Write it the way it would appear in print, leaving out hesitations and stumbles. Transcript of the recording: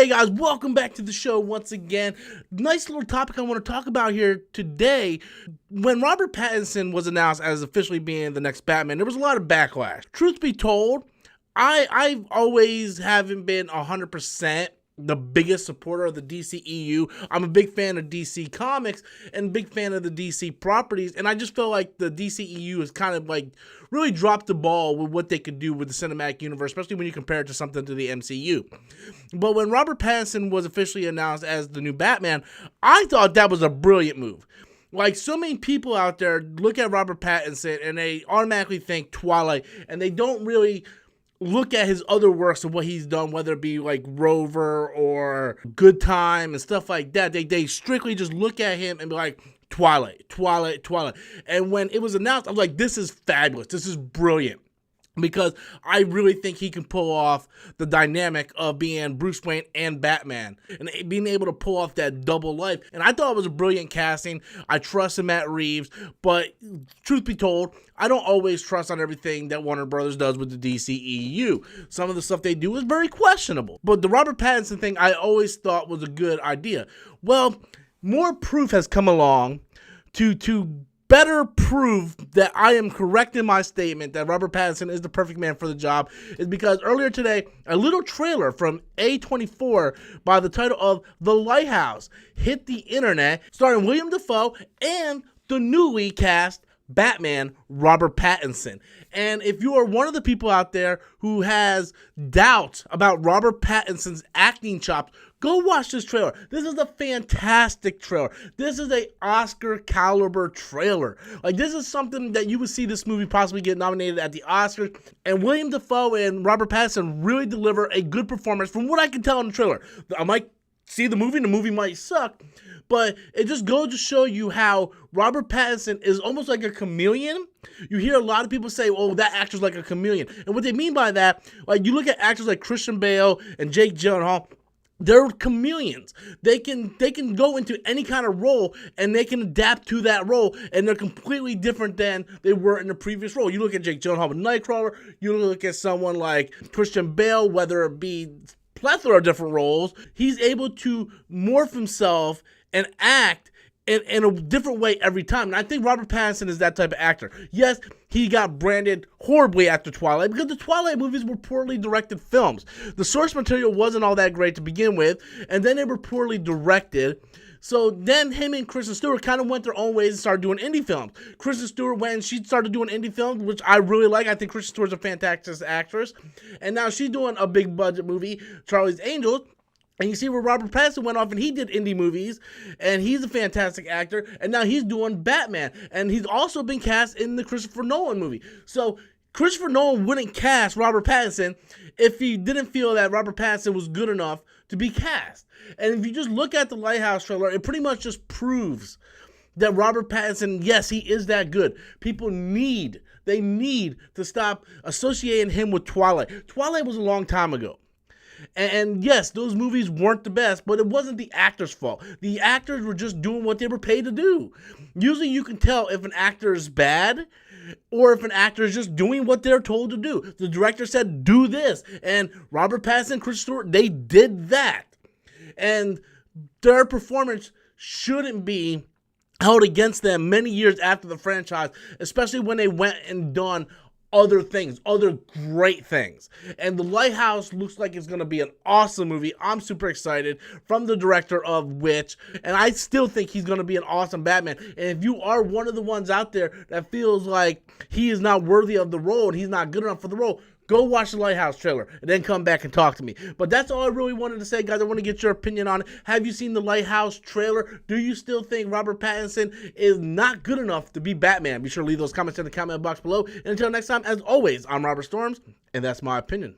Hey guys, welcome back to the show once again. Nice little topic I want to talk about here today. When Robert Pattinson was announced as officially being the next Batman, there was a lot of backlash. Truth be told, I always haven't been 100% the biggest supporter of the DCEU. I'm a big fan of DC Comics and a big fan of the DC properties, and I just feel like the DCEU has kind of like really dropped the ball with what they could do with the cinematic universe, especially when you compare it to something to the MCU. But when Robert Pattinson was officially announced as the new Batman, I thought that was a brilliant move. Like, so many people out there look at Robert Pattinson and they automatically think Twilight, and they don't really look at his other works and what he's done, whether it be like Rover or Good Time and stuff like that. They strictly just look at him and be like, Twilight. And when it was announced, I was like, this is fabulous. This is brilliant. Because I really think he can pull off the dynamic of being Bruce Wayne and Batman and being able to pull off that double life. And I thought it was a brilliant casting. I trust in Matt Reeves, but truth be told, I don't always trust on everything that Warner Brothers does with the DCEU. Some of the stuff they do is very questionable. But the Robert Pattinson thing I always thought was a good idea. Well, more proof has come along to better prove that I am correct in my statement that Robert Pattinson is the perfect man for the job, is because earlier today, a little trailer from A24 by the title of The Lighthouse hit the internet, starring William Dafoe and the newly cast Batman, Robert Pattinson. And if you are one of the people out there who has doubts about Robert Pattinson's acting chops, go watch this trailer. This is a fantastic trailer. This is a Oscar caliber trailer. Like, this is something that you would see this movie possibly get nominated at the Oscars. And William Dafoe and Robert Pattinson really deliver a good performance from what I can tell in the trailer. I might see the movie might suck, but it just goes to show you how Robert Pattinson is almost like a chameleon. You hear a lot of people say, oh, that actor's like a chameleon. And what they mean by that, like, you look at actors like Christian Bale and Jake Gyllenhaal, they're chameleons. They can go into any kind of role and they can adapt to that role, and they're completely different than they were in the previous role. You look at Jake Gyllenhaal with Nightcrawler, you look at someone like Christian Bale, whether it be plethora of different roles, he's able to morph himself and act in a different way every time. And I think Robert Pattinson is that type of actor. Yes, he got branded horribly after Twilight because the Twilight movies were poorly directed films. The source material wasn't all that great to begin with, and then they were poorly directed. So then him and Kristen Stewart kind of went their own ways and started doing indie films. Kristen Stewart, when she started doing indie films, which I really like, I think Kristen Stewart's a fantastic actress, and now she's doing a big budget movie, Charlie's Angels. And you see where Robert Pattinson went off and he did indie movies, and he's a fantastic actor, and now he's doing Batman, and he's also been cast in the Christopher Nolan movie. So Christopher Nolan wouldn't cast Robert Pattinson if he didn't feel that Robert Pattinson was good enough to be cast. And if you just look at the Lighthouse trailer, it pretty much just proves that Robert Pattinson, yes, he is that good. People need to stop associating him with Twilight. Twilight was a long time ago. And yes, those movies weren't the best, but it wasn't the actors' fault. The actors were just doing what they were paid to do. Usually you can tell if an actor is bad or if an actor is just doing what they're told to do. The director said, do this. And Robert Pattinson and Kristen Stewart, they did that. And their performance shouldn't be held against them many years after the franchise, especially when they went and done other things, other great things. And The Lighthouse looks like it's going to be an awesome movie. I'm super excited, from the director of which, and I still think he's going to be an awesome Batman. And if you are one of the ones out there that feels like he is not worthy of the role and he's not good enough for the role, go watch the Lighthouse trailer and then come back and talk to me. But that's all I really wanted to say, guys. I want to get your opinion on it. Have you seen the Lighthouse trailer? Do you still think Robert Pattinson is not good enough to be Batman? Be sure to leave those comments in the comment box below. And until next time, as always, I'm Robert Storms, and that's my opinion.